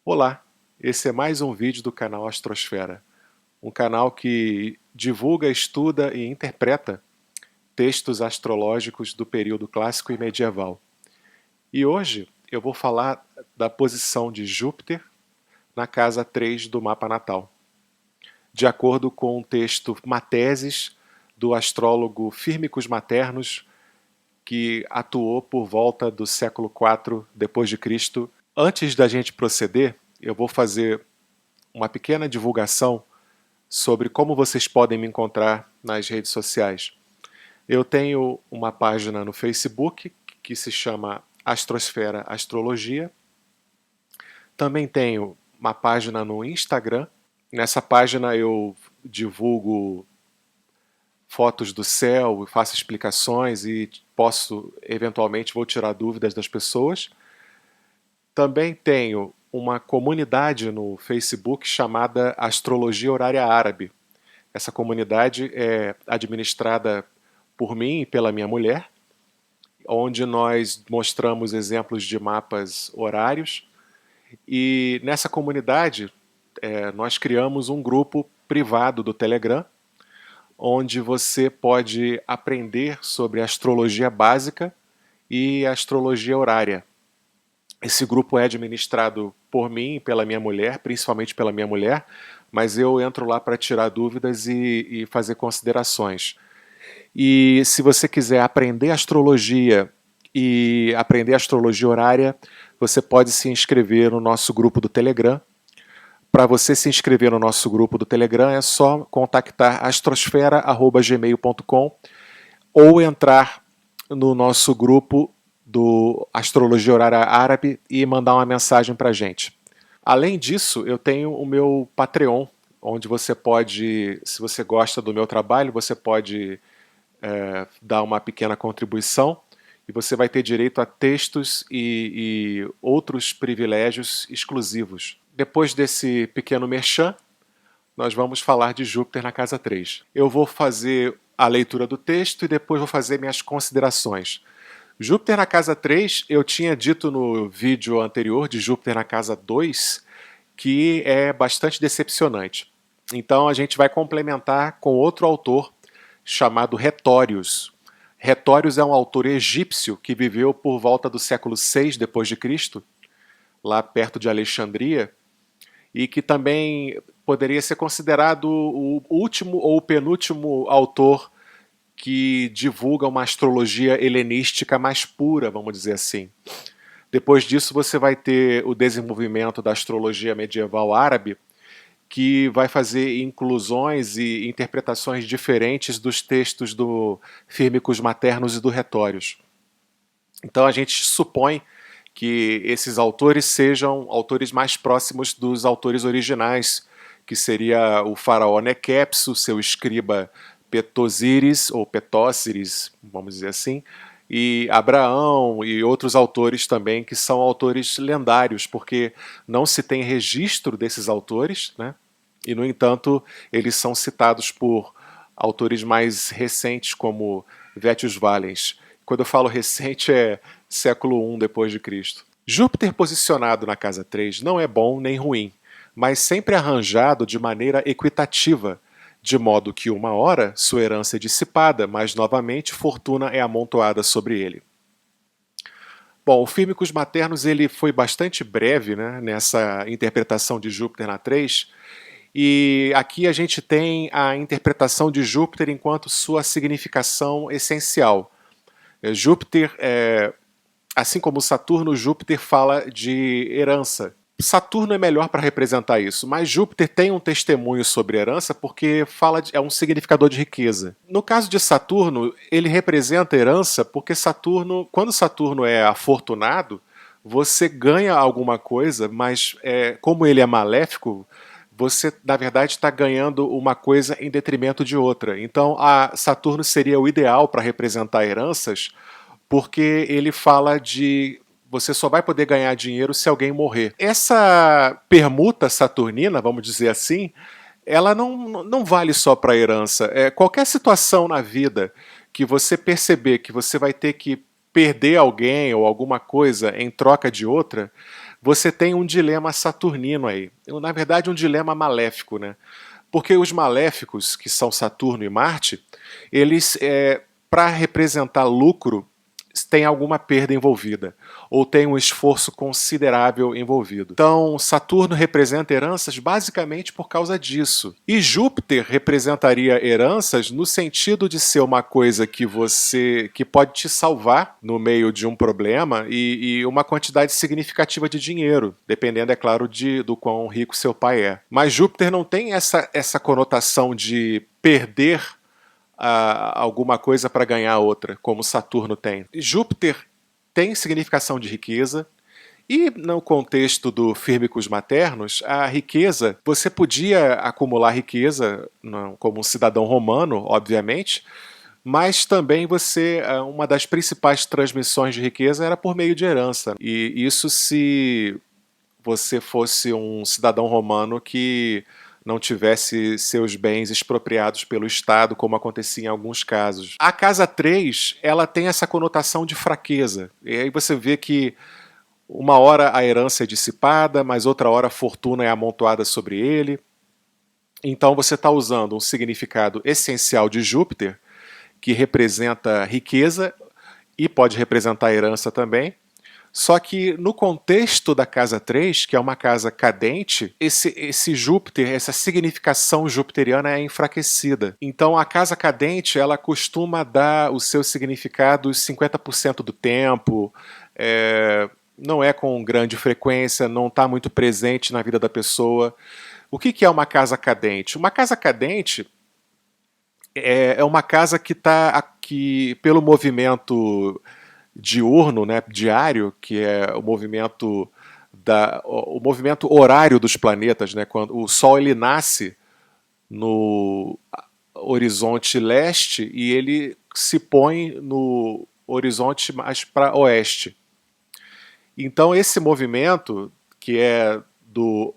Olá, esse é mais um vídeo do canal Astrosfera, um canal que divulga, estuda e interpreta textos astrológicos do período clássico e medieval. E hoje eu vou falar da posição de Júpiter na casa 3 do mapa natal, de acordo com o texto Mateses do astrólogo Firmicus Maternos, que atuou por volta do século IV depois de Cristo. Antes da gente proceder, eu vou fazer uma pequena divulgação sobre como vocês podem me encontrar nas redes sociais. Eu tenho uma página no Facebook que se chama Astrosfera Astrologia. Também tenho uma página no Instagram. Nessa página eu divulgo fotos do céu, faço explicações e eventualmente, vou tirar dúvidas das pessoas. Também tenho uma comunidade no Facebook chamada Astrologia Horária Árabe. Essa comunidade é administrada por mim e pela minha mulher, onde nós mostramos exemplos de mapas horários. E nessa comunidade nós criamos um grupo privado do Telegram, onde você pode aprender sobre astrologia básica e astrologia horária. Esse grupo é administrado por mim e pela minha mulher, principalmente pela minha mulher, mas eu entro lá para tirar dúvidas e fazer considerações. E se você quiser aprender astrologia e aprender astrologia horária, você pode se inscrever no nosso grupo do Telegram. Para você se inscrever no nosso grupo do Telegram é só contactar astrosfera@gmail.com ou entrar no nosso grupo do Astrologia Horária Árabe e mandar uma mensagem para a gente. Além disso, eu tenho o meu Patreon, onde você pode, se você gosta do meu trabalho, você pode dar uma pequena contribuição e você vai ter direito a textos e outros privilégios exclusivos. Depois desse pequeno merchan, nós vamos falar de Júpiter na casa 3. Eu vou fazer a leitura do texto e depois vou fazer minhas considerações. Júpiter na casa 3, eu tinha dito no vídeo anterior de Júpiter na casa 2 que é bastante decepcionante. Então a gente vai complementar com outro autor chamado Retórios. Retórios é um autor egípcio que viveu por volta do século 6 depois de Cristo, lá perto de Alexandria, e que também poderia ser considerado o último ou o penúltimo autor que divulga uma astrologia helenística mais pura, vamos dizer assim. Depois disso você vai ter o desenvolvimento da astrologia medieval árabe, que vai fazer inclusões e interpretações diferentes dos textos do Firmicus Maternos e do Retórios. Então a gente supõe que esses autores sejam autores mais próximos dos autores originais, que seria o faraó Nequepso, seu escriba Petosiris, ou Petóceres, vamos dizer assim, e Abraão e outros autores também que são autores lendários, porque não se tem registro desses autores, né? E, no entanto, eles são citados por autores mais recentes, como Vettius Valens. Quando eu falo recente, é século I depois de Cristo. Júpiter posicionado na casa 3 não é bom nem ruim, mas sempre arranjado de maneira equitativa, de modo que uma hora sua herança é dissipada, mas novamente fortuna é amontoada sobre ele. Bom, o Firmicus Maternos ele foi bastante breve, né, nessa interpretação de Júpiter na 3, e aqui a gente tem a interpretação de Júpiter enquanto sua significação essencial. Júpiter, assim como Saturno, Júpiter fala de herança. Saturno é melhor para representar isso, mas Júpiter tem um testemunho sobre herança porque é um significador de riqueza. No caso de Saturno, ele representa herança porque Saturno, quando Saturno é afortunado, você ganha alguma coisa, mas como ele é maléfico, você, na verdade, está ganhando uma coisa em detrimento de outra. Então, Saturno seria o ideal para representar heranças, porque ele fala de você só vai poder ganhar dinheiro se alguém morrer. Essa permuta saturnina, vamos dizer assim, ela não vale só para herança. Qualquer situação na vida que você perceber que você vai ter que perder alguém ou alguma coisa em troca de outra, você tem um dilema saturnino aí. Na verdade, um dilema maléfico, né? Porque os maléficos, que são Saturno e Marte, eles, para representar lucro, tem alguma perda envolvida, ou tem um esforço considerável envolvido. Então, Saturno representa heranças basicamente por causa disso. E Júpiter representaria heranças no sentido de ser uma coisa que pode te salvar no meio de um problema e uma quantidade significativa de dinheiro, dependendo, é claro, do quão rico seu pai é. Mas Júpiter não tem essa conotação de perder alguma coisa para ganhar outra, como Saturno tem. Júpiter tem significação de riqueza, e no contexto do Fírmicos Maternos, a riqueza, você podia acumular riqueza como um cidadão romano, obviamente, mas também uma das principais transmissões de riqueza era por meio de herança. E isso se você fosse um cidadão romano que não tivesse seus bens expropriados pelo Estado, como acontecia em alguns casos. A casa 3, ela tem essa conotação de fraqueza. E aí você vê que uma hora a herança é dissipada, mas outra hora a fortuna é amontoada sobre ele. Então você está usando um significado essencial de Júpiter, que representa riqueza e pode representar herança também. Só que no contexto da casa 3, que é uma casa cadente, esse Júpiter, essa significação jupiteriana é enfraquecida. Então a casa cadente, ela costuma dar o seu significado 50% do tempo, não é com grande frequência, não está muito presente na vida da pessoa. O que é uma casa cadente? Uma casa cadente é uma casa que está aqui pelo movimento diurno, né, diário, que é o movimento horário dos planetas, né, quando o Sol ele nasce no horizonte leste e ele se põe no horizonte mais para oeste. Então esse movimento, que é do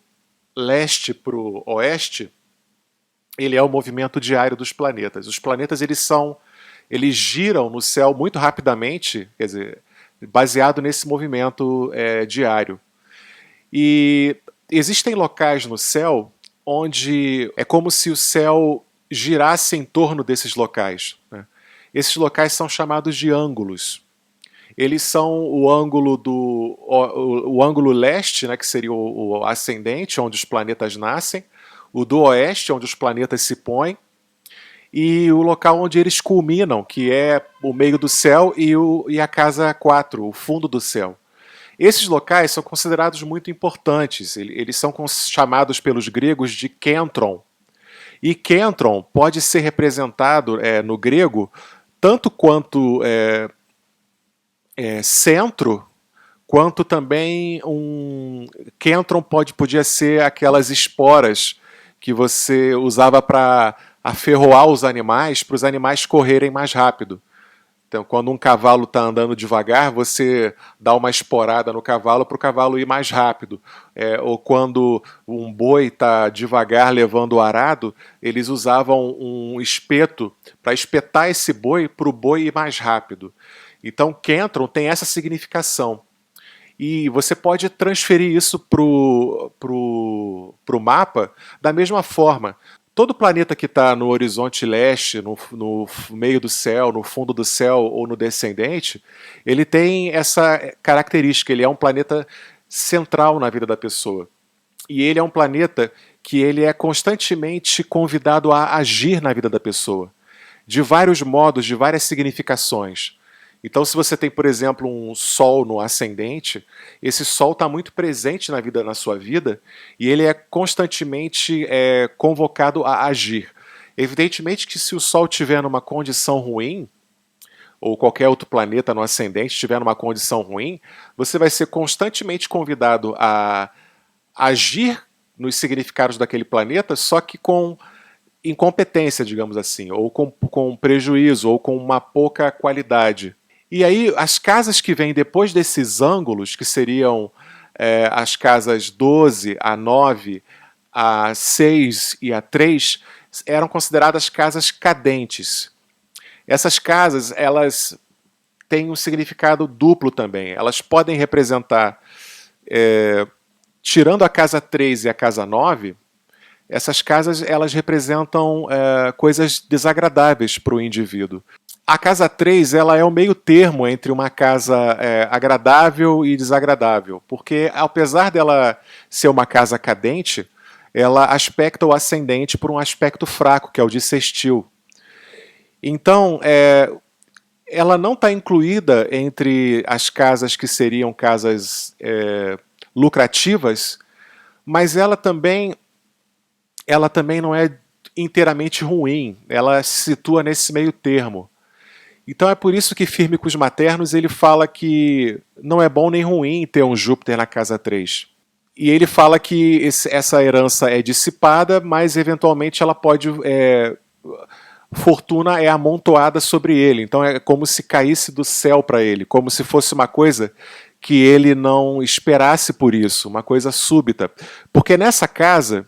leste para o oeste, ele é o movimento diário dos planetas. Os planetas eles giram no céu muito rapidamente, quer dizer, baseado nesse movimento diário. E existem locais no céu onde é como se o céu girasse em torno desses locais, né? Esses locais são chamados de ângulos. Eles são o ângulo leste, né, que seria o ascendente, onde os planetas nascem, o do oeste, onde os planetas se põem, e o local onde eles culminam, que é o meio do céu e a casa 4, o fundo do céu. Esses locais são considerados muito importantes, eles são chamados pelos gregos de kentron. E kentron pode ser representado no grego tanto quanto centro, quanto também kentron podia ser aquelas esporas que você usava para aferroar os animais, para os animais correrem mais rápido. Então, quando um cavalo está andando devagar, você dá uma esporada no cavalo para o cavalo ir mais rápido. Ou quando um boi está devagar levando o arado, eles usavam um espeto para espetar esse boi para o boi ir mais rápido. Então, kentron tem essa significação. E você pode transferir isso para o mapa da mesma forma. Todo planeta que está no horizonte leste, no meio do céu, no fundo do céu ou no descendente, ele tem essa característica, ele é um planeta central na vida da pessoa. E ele é um planeta que ele é constantemente convidado a agir na vida da pessoa, de vários modos, de várias significações. Então, se você tem, por exemplo, um Sol no ascendente, esse Sol está muito presente na sua vida, e ele é constantemente convocado a agir. Evidentemente que se o Sol estiver numa condição ruim, ou qualquer outro planeta no ascendente estiver numa condição ruim, você vai ser constantemente convidado a agir nos significados daquele planeta, só que com incompetência, digamos assim, ou com prejuízo, ou com uma pouca qualidade. E aí, as casas que vêm depois desses ângulos, que seriam as casas 12, a 9, a 6 e a 3, eram consideradas casas cadentes. Essas casas, elas têm um significado duplo também. Elas podem representar tirando a casa 3 e a casa 9, essas casas elas representam coisas desagradáveis para o indivíduo. A casa 3 ela é o meio termo entre uma casa agradável e desagradável, porque apesar dela ser uma casa cadente, ela aspecta o ascendente por um aspecto fraco, que é o de sextil. Então, ela não está incluída entre as casas que seriam casas lucrativas, mas ela também não é inteiramente ruim, ela se situa nesse meio termo. Então é por isso que Firmicus Maternos ele fala que não é bom nem ruim ter um Júpiter na casa 3. E ele fala que essa herança é dissipada, mas eventualmente ela pode... fortuna é amontoada sobre ele. Então é como se caísse do céu para ele, como se fosse uma coisa que ele não esperasse por isso, uma coisa súbita. Porque nessa casa,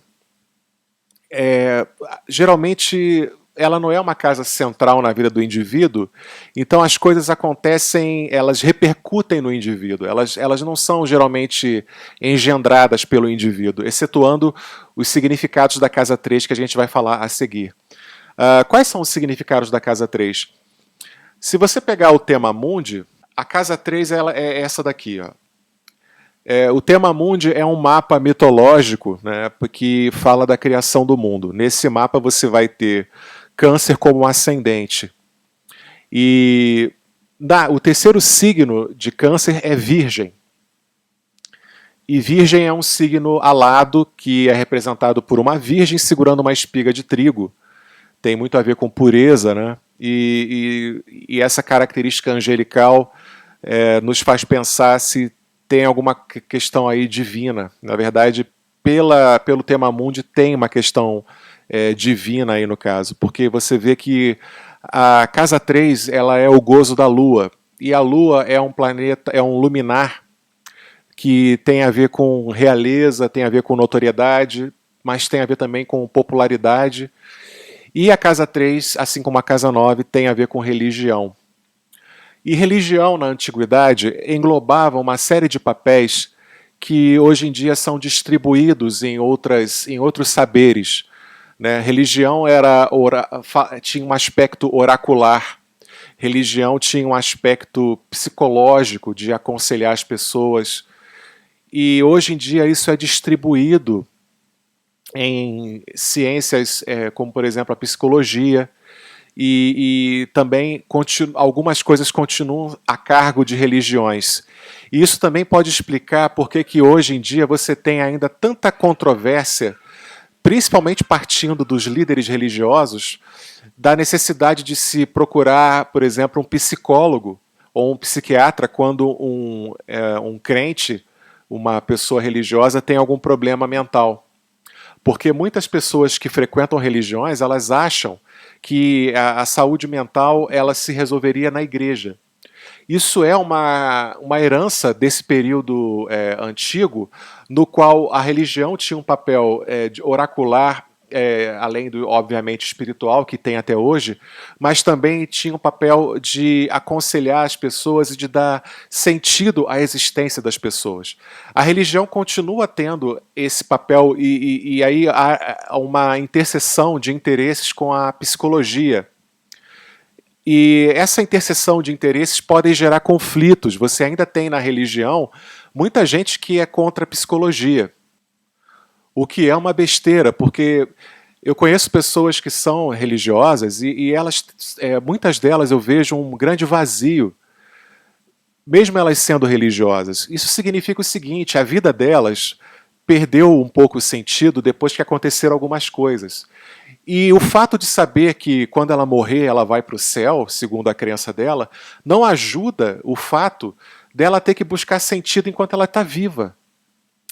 geralmente ela não é uma casa central na vida do indivíduo, então as coisas acontecem, elas repercutem no indivíduo, elas não são geralmente engendradas pelo indivíduo, excetuando os significados da casa 3 que a gente vai falar a seguir. Quais são os significados da casa 3? Se você pegar o tema mundi, a casa 3 ela é essa daqui, ó. O tema mundi é um mapa mitológico, né, que fala da criação do mundo. Nesse mapa você vai ter Câncer como ascendente. E o terceiro signo de Câncer é Virgem. E Virgem é um signo alado que é representado por uma virgem segurando uma espiga de trigo. Tem muito a ver com pureza, né? E essa característica angelical nos faz pensar se tem alguma questão aí divina. Na verdade, pelo tema mundi tem uma questão divina aí no caso, porque você vê que a casa 3 ela é o gozo da Lua, e a Lua é um planeta, é um luminar que tem a ver com realeza, tem a ver com notoriedade, mas tem a ver também com popularidade. E a casa 3, assim como a casa 9, tem a ver com religião. E religião, na antiguidade, englobava uma série de papéis que hoje em dia são distribuídos em outros saberes. Né? Religião tinha um aspecto oracular, religião tinha um aspecto psicológico de aconselhar as pessoas. E hoje em dia isso é distribuído em ciências como, por exemplo, a psicologia, e também algumas coisas continuam a cargo de religiões. E isso também pode explicar por que hoje em dia você tem ainda tanta controvérsia, principalmente partindo dos líderes religiosos, da necessidade de se procurar, por exemplo, um psicólogo ou um psiquiatra quando um crente, uma pessoa religiosa, tem algum problema mental. Porque muitas pessoas que frequentam religiões, elas acham que a saúde mental ela se resolveria na igreja. Isso é uma herança desse período antigo, no qual a religião tinha um papel oracular, além do, obviamente, espiritual, que tem até hoje, mas também tinha um papel de aconselhar as pessoas e de dar sentido à existência das pessoas. A religião continua tendo esse papel e aí há uma interseção de interesses com a psicologia. E essa interseção de interesses pode gerar conflitos. Você ainda tem na religião muita gente que é contra a psicologia, o que é uma besteira, porque eu conheço pessoas que são religiosas e elas, muitas delas eu vejo um grande vazio, mesmo elas sendo religiosas. Isso significa o seguinte: a vida delas perdeu um pouco o sentido depois que aconteceram algumas coisas. E o fato de saber que quando ela morrer ela vai para o céu, segundo a crença dela, não ajuda o fato dela ter que buscar sentido enquanto ela está viva.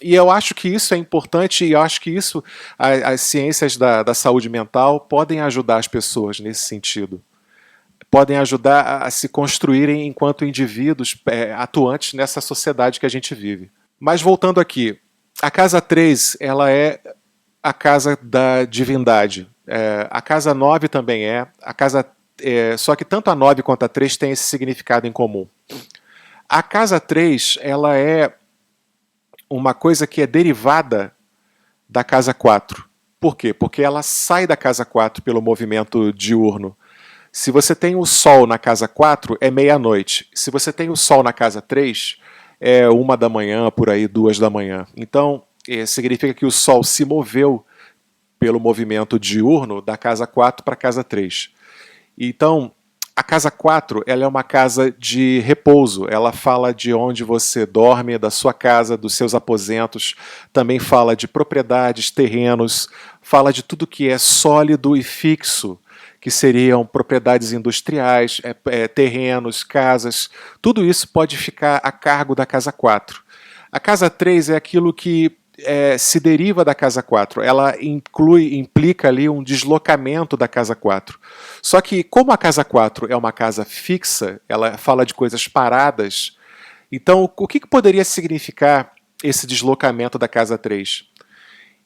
E eu acho que isso é importante, e eu acho que isso, as ciências da saúde mental podem ajudar as pessoas nesse sentido. Podem ajudar a se construírem enquanto indivíduos atuantes nessa sociedade que a gente vive. Mas voltando aqui, a casa 3 ela é a casa da divindade. A casa 9 também só que tanto a 9 quanto a 3 têm esse significado em comum. A casa 3 ela é uma coisa que é derivada da casa 4. Por quê? Porque ela sai da casa 4 pelo movimento diurno. Se você tem o Sol na casa 4, é meia-noite. Se você tem o Sol na casa 3, é 1 da manhã, por aí, 2 da manhã. Então, significa que o Sol se moveu pelo movimento diurno da casa 4 para a casa 3. Então, a casa 4 ela é uma casa de repouso. Ela fala de onde você dorme, da sua casa, dos seus aposentos. Também fala de propriedades, terrenos. Fala de tudo que é sólido e fixo, que seriam propriedades industriais, terrenos, casas. Tudo isso pode ficar a cargo da casa 4. A casa 3 é aquilo que se deriva da casa 4. Ela implica ali um deslocamento da casa 4. Só que, como a casa 4 é uma casa fixa, ela fala de coisas paradas, então o que poderia significar esse deslocamento da casa 3?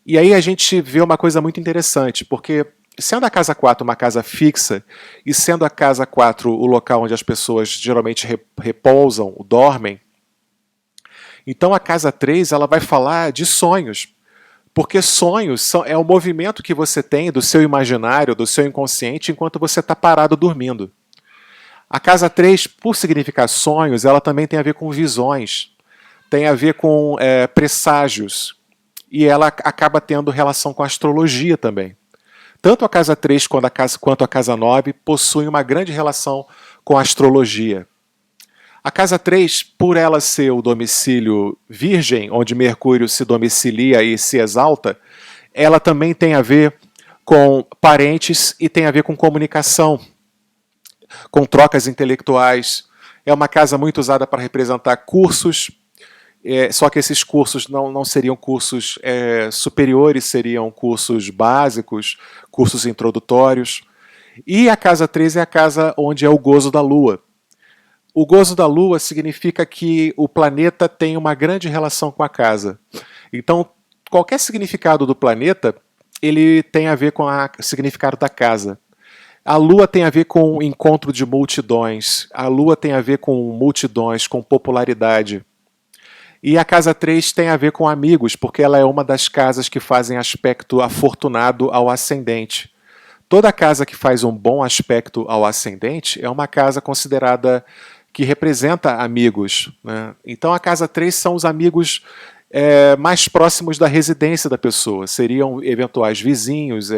E aí a gente vê uma coisa muito interessante, porque sendo a casa 4 uma casa fixa, e sendo a casa 4 o local onde as pessoas geralmente repousam, dormem, então a casa 3 ela vai falar de sonhos, porque sonhos é o movimento que você tem do seu imaginário, do seu inconsciente, enquanto você está parado dormindo. A casa 3, por significar sonhos, ela também tem a ver com visões, tem a ver com presságios, e ela acaba tendo relação com a astrologia também. Tanto a casa 3 quanto a casa 9 possuem uma grande relação com a astrologia. A casa 3, por ela ser o domicílio virgem, onde Mercúrio se domicilia e se exalta, ela também tem a ver com parentes e tem a ver com comunicação, com trocas intelectuais. É uma casa muito usada para representar cursos, só que esses cursos não seriam cursos superiores, seriam cursos básicos, cursos introdutórios. E a casa 3 é a casa onde é o gozo da Lua. O gozo da Lua significa que o planeta tem uma grande relação com a casa. Então, qualquer significado do planeta, ele tem a ver com o significado da casa. A Lua tem a ver com o encontro de multidões. A Lua tem a ver com multidões, com popularidade. E a casa 3 tem a ver com amigos, porque ela é uma das casas que fazem aspecto afortunado ao ascendente. Toda casa que faz um bom aspecto ao ascendente é uma casa considerada que representa amigos, né? Então a casa 3 são os amigos mais próximos da residência da pessoa. Seriam eventuais vizinhos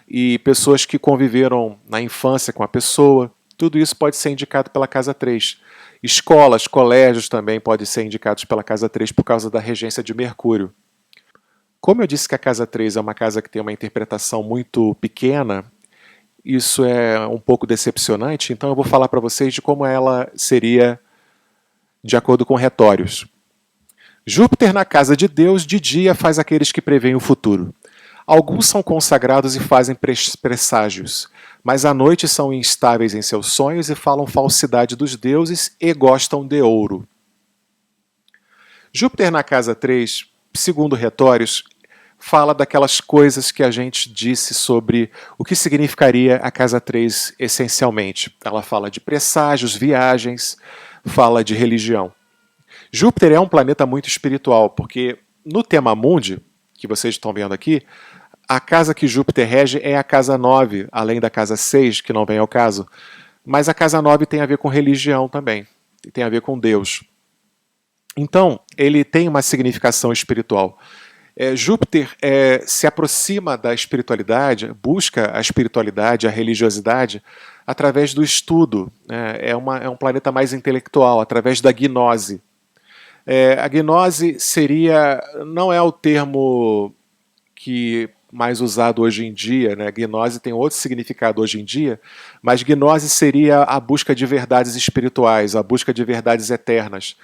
e pessoas que conviveram na infância com a pessoa. Tudo isso pode ser indicado pela casa 3. Escolas, colégios também podem ser indicados pela casa 3 por causa da regência de Mercúrio. Como eu disse que a casa 3 é uma casa que tem uma interpretação muito pequena, isso é um pouco decepcionante, então eu vou falar para vocês de como ela seria de acordo com Retórios. Júpiter na casa de Deus, de dia faz aqueles que preveem o futuro. Alguns são consagrados e fazem presságios, mas à noite são instáveis em seus sonhos e falam falsidade dos deuses e gostam de ouro. Júpiter na casa 3, segundo Retórios, fala daquelas coisas que a gente disse sobre o que significaria a casa 3 essencialmente. Ela fala de presságios, viagens, fala de religião. Júpiter é um planeta muito espiritual, porque no tema mundi, que vocês estão vendo aqui, a casa que Júpiter rege é a casa 9, além da casa 6, que não vem ao caso. Mas a casa 9 tem a ver com religião também, tem a ver com Deus. Então, ele tem uma significação espiritual. Júpiter se aproxima da espiritualidade, busca a espiritualidade, a religiosidade, através do estudo. É um planeta mais intelectual, através da gnose. A gnose não é o termo que mais usado hoje em dia, né? Gnose tem outro significado hoje em dia, mas gnose seria a busca de verdades espirituais, a busca de verdades eternas.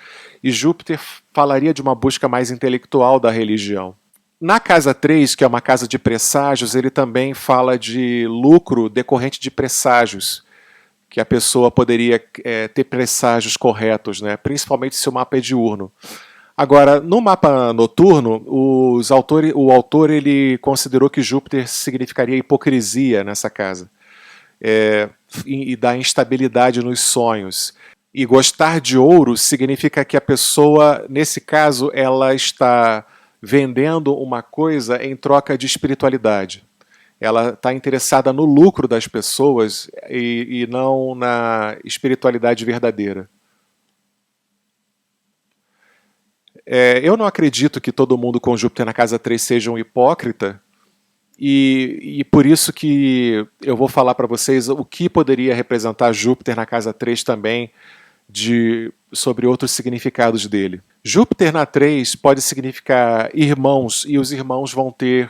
E Júpiter falaria de uma busca mais intelectual da religião. Na casa 3, que é uma casa de presságios, ele também fala de lucro decorrente de presságios, que a pessoa poderia ter presságios corretos, né? Principalmente se o mapa é diurno. Agora, no mapa noturno, o autor ele considerou que Júpiter significaria hipocrisia nessa casa e da instabilidade nos sonhos. E gostar de ouro significa que a pessoa, nesse caso, ela está vendendo uma coisa em troca de espiritualidade. Ela está interessada no lucro das pessoas e não na espiritualidade verdadeira. Eu não acredito que todo mundo com Júpiter na casa 3 seja um hipócrita, e por isso que eu vou falar para vocês o que poderia representar Júpiter na casa 3 também, sobre outros significados dele. Júpiter na 3 pode significar irmãos, e os irmãos vão ter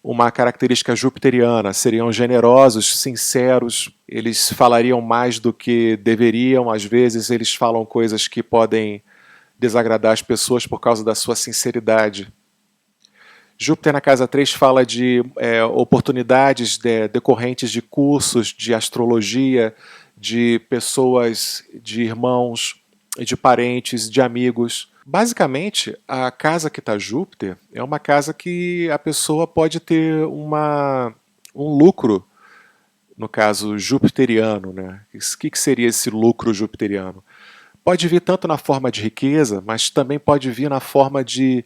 uma característica jupiteriana, seriam generosos, sinceros, eles falariam mais do que deveriam, às vezes eles falam coisas que podem desagradar as pessoas por causa da sua sinceridade. Júpiter na casa 3 fala de oportunidades decorrentes de cursos de astrologia, de pessoas, de irmãos, de parentes, de amigos. Basicamente, a casa que está Júpiter é uma casa que a pessoa pode ter um lucro, no caso jupiteriano. Né? O que seria esse lucro jupiteriano? Pode vir tanto na forma de riqueza, mas também pode vir na forma de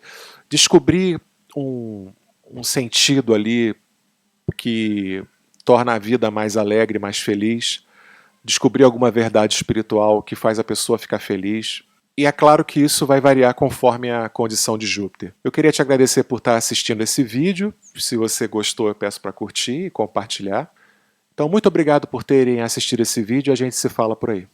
descobrir um sentido ali que torna a vida mais alegre, mais feliz, descobrir alguma verdade espiritual que faz a pessoa ficar feliz. E é claro que isso vai variar conforme a condição de Júpiter. Eu queria te agradecer por estar assistindo esse vídeo. Se você gostou, eu peço para curtir e compartilhar. Então, muito obrigado por terem assistido esse vídeo e a gente se fala por aí.